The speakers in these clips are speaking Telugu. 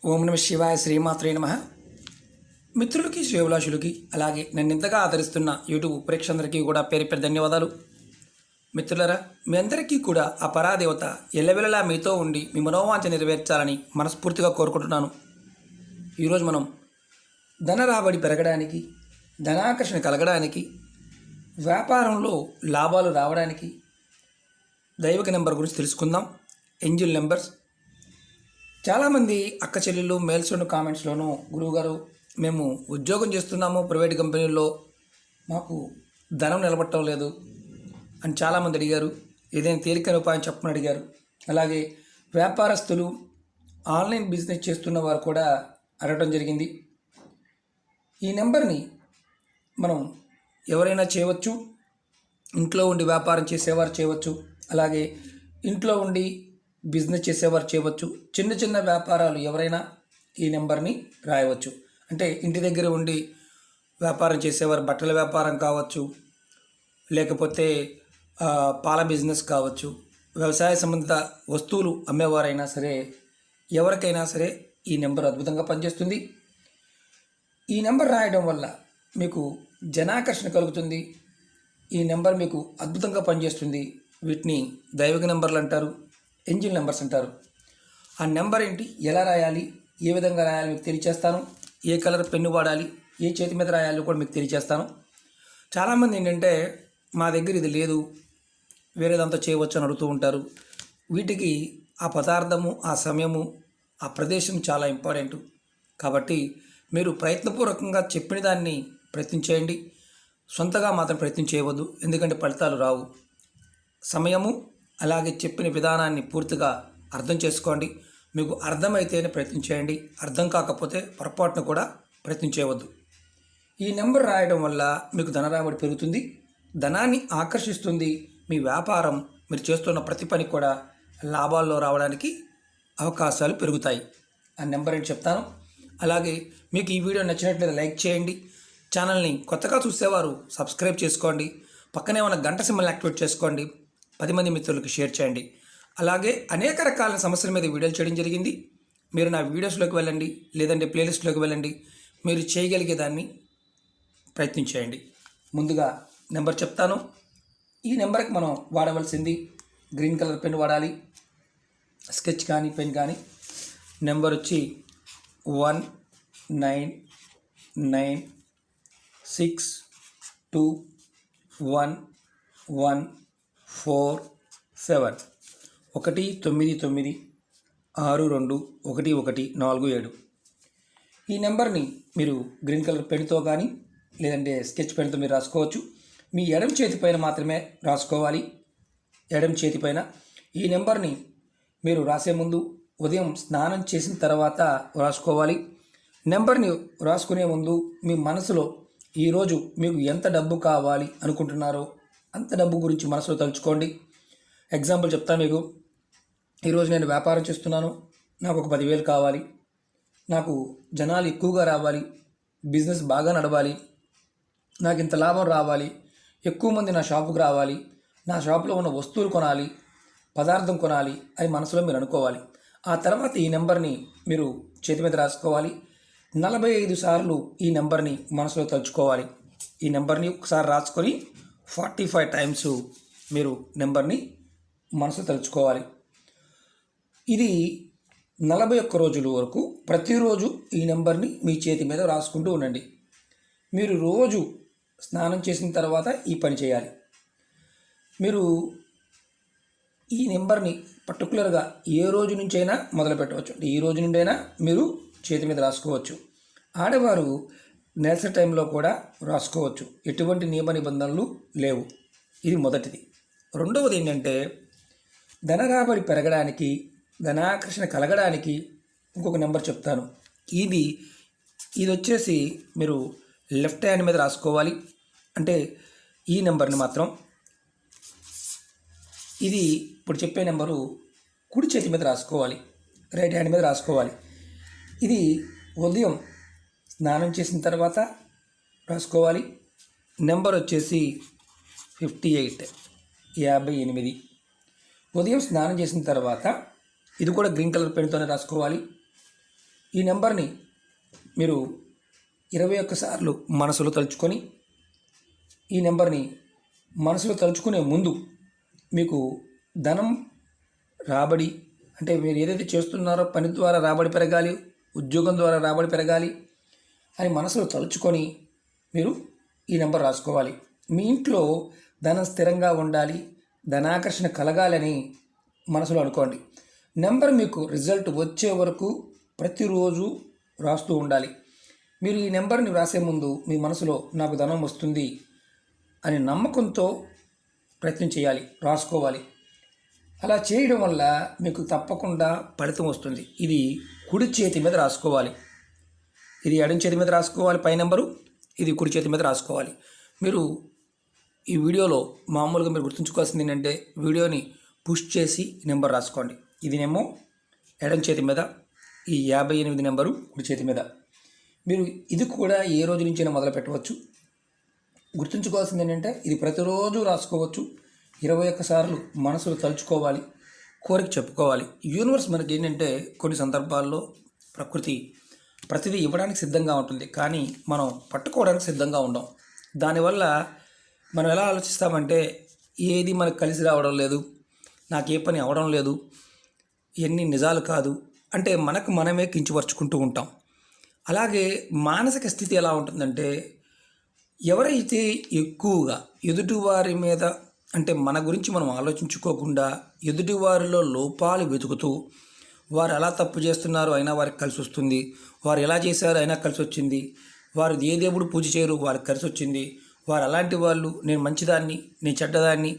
ఓం నమ శివాయ శ్రీమాత్రే నమ. మిత్రులకి శ్రేభిలాషులకి అలాగే నన్ను ఇంతగా ఆదరిస్తున్న యూట్యూబ్ ప్రేక్షకులందరికీ కూడా పేరు పేరు ధన్యవాదాలు. మిత్రులరా, మీ అందరికీ కూడా ఆ పరాదేవత ఎల్లవెల్లలా మీతో ఉండి మీ మనోవాంఛ నెరవేర్చాలని మనస్ఫూర్తిగా కోరుకుంటున్నాను. ఈరోజు మనం ధన రాబడి పెరగడానికి, ధనాకర్షణ కలగడానికి, వ్యాపారంలో లాభాలు రావడానికి దైవిక నెంబర్ గురించి తెలుసుకుందాం. Angel numbers. చాలామంది అక్క చెల్లెళ్ళు మెయిల్స్లోను కామెంట్స్లోనూ గురువుగారు మేము ఉద్యోగం చేస్తున్నాము ప్రైవేట్ కంపెనీల్లో, మాకు ధనం నిలబట్టడం లేదు అని చాలామంది అడిగారు. ఏదైనా తేలికైన ఉపాయం చెప్పమని అడిగారు. అలాగే వ్యాపారస్తులు, ఆన్లైన్ బిజినెస్ చేస్తున్న వారు కూడా అడగడం జరిగింది. ఈ నెంబర్ని మనం ఎవరైనా చేయవచ్చు. ఇంట్లో ఉండి వ్యాపారం చేసేవారు చేయవచ్చు, అలాగే ఇంట్లో ఉండి బిజినెస్ చేసేవారు చేయవచ్చు. చిన్న చిన్న వ్యాపారాలు ఎవరైనా ఈ నెంబర్ని రాయవచ్చు. అంటే ఇంటి దగ్గర ఉండి వ్యాపారం చేసేవారు బట్టల వ్యాపారం కావచ్చు, లేకపోతే పాల బిజినెస్ కావచ్చు, వ్యవసాయ సంబంధిత వస్తువులు అమ్మేవారైనా సరే, ఎవరికైనా సరే ఈ నెంబర్ అద్భుతంగా పనిచేస్తుంది. ఈ నెంబర్ రాయడం వల్ల మీకు జనాకర్షణ కలుగుతుంది. ఈ నెంబర్ మీకు అద్భుతంగా పనిచేస్తుంది. వీటిని దైవిక నెంబర్లు అంటారు, ఏంజిల్ నెంబర్స్ అంటారు. ఆ నెంబర్ ఏంటి, ఎలా రాయాలి, ఏ విధంగా రాయాలి మీకు తెలియచేస్తాను. ఏ కలర్ పెన్ను వాడాలి, ఏ చేతి మీద రాయాలి కూడా మీకు తెలియచేస్తాను. చాలామంది ఏంటంటే మా దగ్గర ఇది లేదు, వేరేదంతా చేయవచ్చు అని అడుగుతూ ఉంటారు. వీటికి ఆ పదార్థము, ఆ సమయము, ఆ ప్రదేశం చాలా ఇంపార్టెంట్. కాబట్టి మీరు ప్రయత్నపూర్వకంగా చెప్పిన దాన్ని ప్రయత్నం చేయండి. సొంతగా మాత్రం ప్రయత్నం చేయవద్దు, ఎందుకంటే ఫలితాలు రావు. సమయము అలాగే చెప్పిన విధానాన్ని పూర్తిగా అర్థం చేసుకోండి. మీకు అర్థమైతేనే ప్రయత్నం చేయండి, అర్థం కాకపోతే పొరపాటును కూడా ప్రయత్నం చేయవద్దు. ఈ నెంబర్ రాయడం వల్ల మీకు ధన రాబడి పెరుగుతుంది, ధనాన్ని ఆకర్షిస్తుంది. మీ వ్యాపారం, మీరు చేస్తున్న ప్రతి పని కూడా లాభాల్లో రావడానికి అవకాశాలు పెరుగుతాయి. ఆ నెంబర్ ఏంటి చెప్తాను. అలాగే మీకు ఈ వీడియో నచ్చినట్లయితే లైక్ చేయండి. ఛానల్ని కొత్తగా చూసేవారు సబ్స్క్రైబ్ చేసుకోండి. పక్కనే ఉన్న గంట సింబల్ని యాక్టివేట్ చేసుకోండి. 10 మంది మిత్రులకు షేర్ చేయండి. అలాగే అనేక రకాల సమస్యల మీద వీడియోలు చేయడం జరిగింది. మీరు నా వీడియోస్లోకి వెళ్ళండి, లేదంటే ప్లేలిస్ట్లోకి వెళ్ళండి. మీరు చేయగలిగే దాన్ని ప్రయత్నం చేయండి. ముందుగా నెంబర్ చెప్తాను. ఈ నెంబర్కి మనం వాడవలసింది గ్రీన్ కలర్ పెన్ వాడాలి, స్కెచ్ కానీ పెన్ కానీ. నెంబర్ వచ్చి 19962114 7 19962114 ఈ నెంబర్ని మీరు గ్రీన్ కలర్ పెన్తో కానీ లేదంటే స్కెచ్ పెన్తో మీరు రాసుకోవచ్చు. మీ ఎడమ చేతి పైన మాత్రమే రాసుకోవాలి. ఎడమ చేతి పైన ఈ నెంబర్ని మీరు రాసే ముందు ఉదయం స్నానం చేసిన తర్వాత రాసుకోవాలి. నెంబర్ని రాసుకునే ముందు మీ మనసులో ఈరోజు మీకు ఎంత డబ్బు కావాలి అనుకుంటున్నారో అంత డబ్బు గురించి మనసులో తలుచుకోండి. ఎగ్జాంపుల్ చెప్తాను మీకు. ఈరోజు నేను వ్యాపారం చేస్తున్నాను, నాకు ఒక 10,000 కావాలి, నాకు జనాలు ఎక్కువగా రావాలి, బిజినెస్ బాగా నడవాలి, నాకు ఇంత లాభం రావాలి, ఎక్కువ మంది నా షాపుకు రావాలి, నా షాపులో ఉన్న వస్తువులు కొనాలి, పదార్థం కొనాలి అని మనసులో మీరు అనుకోవాలి. ఆ తర్వాత ఈ నెంబర్ని మీరు చేతి మీద రాసుకోవాలి. 45 సార్లు ఈ నెంబర్ని మనసులో తలుచుకోవాలి. ఈ నెంబర్ని ఒకసారి రాసుకొని 45 టైమ్స్ మీరు నెంబర్ని మనసులో తలుచుకోవాలి. ఇది 41 రోజుల వరకు ప్రతిరోజు ఈ నెంబర్ని మీ చేతి మీద రాసుకుంటూ ఉండండి. మీరు రోజు స్నానం చేసిన తర్వాత ఈ పని చేయాలి. మీరు ఈ నెంబర్ని పర్టికులర్గా ఏ రోజు నుంచైనా మొదలు పెట్టవచ్చు. అంటే ఈ రోజు నుండైనా మీరు చేతి మీద రాసుకోవచ్చు. ఆడవారు నెలసరి టైంలో కూడా రాసుకోవచ్చు. ఎటువంటి నియమ నిబంధనలు లేవు. ఇది మొదటిది. రెండవది ఏంటంటే ధన రాబడి పెరగడానికి, ధనాకర్షణ కలగడానికి ఇంకొక నెంబర్ చెప్తాను. ఇది వచ్చేసి మీరు లెఫ్ట్ హ్యాండ్ మీద రాసుకోవాలి. అంటే ఈ నెంబర్ని మాత్రం, ఇది ఇప్పుడు చెప్పే నెంబరు కుడి చేతి మీద రాసుకోవాలి, రైట్ హ్యాండ్ మీద రాసుకోవాలి. ఇది ఉదయం స్నానం చేసిన తర్వాత రాసుకోవాలి. నెంబర్ వచ్చేసి 58. ఉదయం స్నానం చేసిన తర్వాత ఇది కూడా గ్రీన్ కలర్ పెన్తోనే రాసుకోవాలి. ఈ నెంబర్ని మీరు 21 సార్లు మనసులో తలుచుకొని ఈ నెంబర్ని మనసులో తలుచుకునే ముందు మీకు ధనం రాబడి అంటే మీరు ఏదైతే చేస్తున్నారో పని ద్వారా రాబడి పెరగాలి, ఉద్యోగం ద్వారా రాబడి పెరగాలి అని మనసులో తలుచుకొని మీరు ఈ నెంబర్ రాసుకోవాలి. మీ ఇంట్లో ధనం స్థిరంగా ఉండాలి, ధనాకర్షణ కలగాలని మనసులో అనుకోండి. నెంబర్ మీకు రిజల్ట్ వచ్చే వరకు ప్రతిరోజు రాస్తూ ఉండాలి. మీరు ఈ నెంబర్ని వ్రాసే ముందు మీ మనసులో నాకు ధనం వస్తుంది అని నమ్మకంతో ప్రయత్నం చేయాలి, రాసుకోవాలి. అలా చేయడం వల్ల మీకు తప్పకుండా ఫలితం వస్తుంది. ఇది కుడి చేతి మీద రాసుకోవాలి, ఇది ఎడం చేతి మీద రాసుకోవాలి పై నెంబరు, ఇది కుడి చేతి మీద రాసుకోవాలి. మీరు ఈ వీడియోలో మామూలుగా మీరు గుర్తుంచుకోవాల్సింది ఏంటంటే వీడియోని పుష్ చేసి నెంబర్ రాసుకోండి. ఇదినేమో ఎడం చేతి మీద, ఈ 58 నెంబరు కుడి చేతి మీద. మీరు ఇది కూడా ఏ రోజు నుంచైనా మొదలు పెట్టవచ్చు. గుర్తుంచుకోవాల్సింది ఏంటంటే ఇది ప్రతిరోజు రాసుకోవచ్చు. 21 సార్లు మనసులో తలుచుకోవాలి, కోరిక చెప్పుకోవాలి. యూనివర్స్ మనకి ఏంటంటే కొన్ని సందర్భాల్లో ప్రకృతి ప్రతిదీ ఇవ్వడానికి సిద్ధంగా ఉంటుంది, కానీ మనం పట్టుకోవడానికి సిద్ధంగా ఉండం. దానివల్ల మనం ఎలా ఆలోచిస్తామంటే ఏది మనకు కలిసి రావడం లేదు, నాకు ఏ పని అవడం లేదు, ఇవన్నీ నిజాలు కాదు అంటే మనకు మనమే కించపరుచుకుంటూ ఉంటాం. అలాగే మానసిక స్థితి ఎలా ఉంటుందంటే ఎవరైతే ఎక్కువగా ఎదుటివారి మీద అంటే మన గురించి మనం ఆలోచించుకోకుండా ఎదుటివారిలో లోపాలు వెతుకుతూ వారు ఎలా తప్పు చేస్తున్నారు అయినా వారికి కలిసి వస్తుంది, వారు ఎలా చేశారు అయినా కలిసి వచ్చింది, వారు ఏ దేవుడు పూజ చేయరు వారికి కలిసి వచ్చింది, వారు అలాంటి వాళ్ళు, నేను మంచిదాన్ని నేను చెడ్డదాన్ని,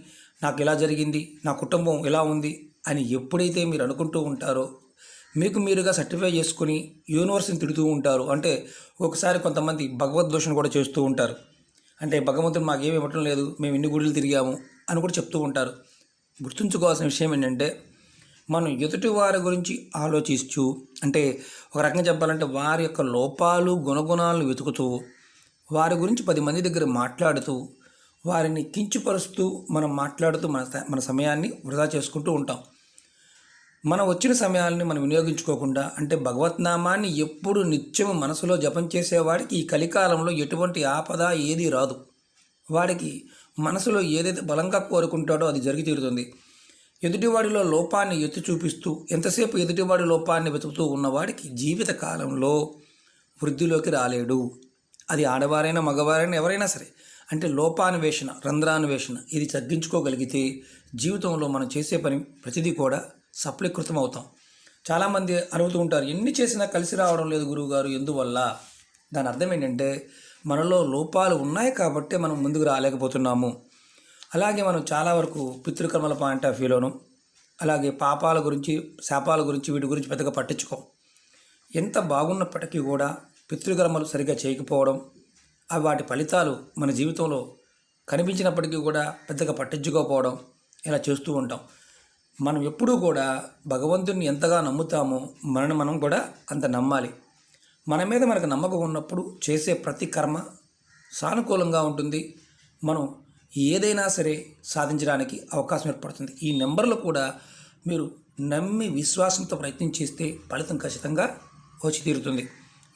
నాకు ఇలా జరిగింది, నా కుటుంబం ఇలా ఉంది అని ఎప్పుడైతే మీరు అనుకుంటూ ఉంటారో మీకు మీరుగా సర్టిఫై చేసుకుని యూనివర్స్ని తిడుతూ ఉంటారు. అంటే ఒకసారి కొంతమంది భగవద్దోషణ కూడా చేస్తూ ఉంటారు. అంటే భగవంతుడు మాకేమి ఇవ్వటం లేదు, మేము ఇన్ని గుడులు తిరిగాము అని కూడా చెప్తూ ఉంటారు. గుర్తుంచుకోవాల్సిన విషయం ఏంటంటే మనం ఎదుటి వారి గురించి ఆలోచిస్తూ అంటే ఒక రకంగా చెప్పాలంటే వారి యొక్క లోపాలు గుణగుణాలను వెతుకుతూ వారి గురించి 10 మంది దగ్గర మాట్లాడుతూ వారిని కించపరుస్తూ మనం మాట్లాడుతూ మన సమయాన్ని వృధా చేసుకుంటూ ఉంటాం. మనం వచ్చిన సమయాన్ని మనం వినియోగించుకోకుండా అంటే భగవత్నామాన్ని ఎప్పుడు నిత్యం మనసులో జపం చేసేవాడికి ఈ కలికాలంలో ఎటువంటి ఆపద ఏది రాదు. వాడికి మనసులో ఏదైతే బలంగా కోరుకుంటాడో అది జరిగి తీరుతుంది. ఎదుటివాడిలో లోపాన్ని ఎత్తి చూపిస్తూ ఎంతసేపు ఎదుటివాడి లోపాన్ని వెతుకుతూ ఉన్నవాడికి జీవిత కాలంలో వృద్ధిలోకి రాలేడు. అది ఆడవారైనా మగవారైనా ఎవరైనా సరే. అంటే లోపాన్వేషణ, రంధ్రాన్వేషణ ఇది తగ్గించుకోగలిగితే జీవితంలో మనం చేసే పని ప్రతిదీ కూడా సఫలీకృతం అవుతాం. చాలామంది అడుగుతూ ఉంటారు, ఎన్ని చేసినా కలిసి రావడం లేదు గురువుగారు ఎందువల్ల? దాని అర్థం ఏంటంటే మనలో లోపాలు ఉన్నాయి కాబట్టే మనం ముందుకు రాలేకపోతున్నాము. అలాగే మనం చాలా వరకు పితృకర్మల పాయింట్ ఆఫ్ వ్యూలోను అలాగే పాపాల గురించి శాపాల గురించి వీటి గురించి పెద్దగా పట్టించుకోం. ఎంత బాగున్నప్పటికీ కూడా పితృకర్మలు సరిగ్గా చేయకపోవడం వాటి ఫలితాలు మన జీవితంలో కనిపించినప్పటికీ కూడా పెద్దగా పట్టించుకోకపోవడం ఇలా చేస్తూ ఉంటాం. మనం ఎప్పుడూ కూడా భగవంతుడిని ఎంతగా నమ్ముతామో మనని మనం కూడా అంత నమ్మాలి. మన మీద మనకు నమ్మకం ఉన్నప్పుడు చేసే ప్రతి కర్మ సానుకూలంగా ఉంటుంది. మనం ఏదైనా సరే సాధించడానికి అవకాశం ఏర్పడుతుంది. ఈ నెంబర్లు కూడా మీరు నమ్మి విశ్వాసంతో ప్రయత్నం చేస్తే ఫలితం ఖచ్చితంగా వచ్చి తీరుతుంది.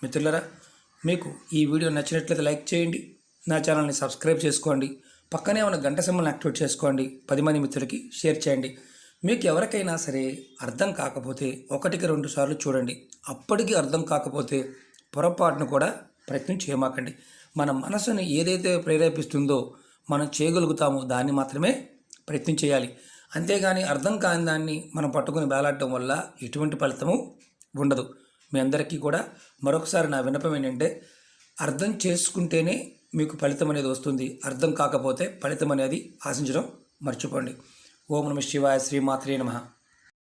మిత్రులారా, మీకు ఈ వీడియో నచ్చినట్లయితే లైక్ చేయండి, నా ఛానల్ని సబ్స్క్రైబ్ చేసుకోండి, పక్కనే ఉన్న గంట సింబల్ని యాక్టివేట్ చేసుకోండి, 10 మంది మిత్రులకి షేర్ చేయండి. మీకు ఎవరికైనా సరే అర్థం కాకపోతే 1-2 సార్లు చూడండి. అప్పటికి అర్థం కాకపోతే పొరపాటును కూడా ప్రయత్నం చేయమాకండి. మన మనసుని ఏదైతే ప్రేరేపిస్తుందో మనం చేయగలుగుతామో దాన్ని మాత్రమే ప్రయత్నం చేయాలి. అంతేగాని అర్థం కాని దాన్ని మనం పట్టుకుని వేలాడటం వల్ల ఎటువంటి ఫలితము ఉండదు. మీ అందరికీ కూడా మరొకసారి నా విన్నపం ఏంటంటే అర్థం చేసుకుంటేనే మీకు ఫలితం అనేది వస్తుంది. అర్థం కాకపోతే ఫలితం అనేది ఆశించడం మర్చిపోండి. ఓం నమః శివాయ, శ్రీమాత్రే నమః.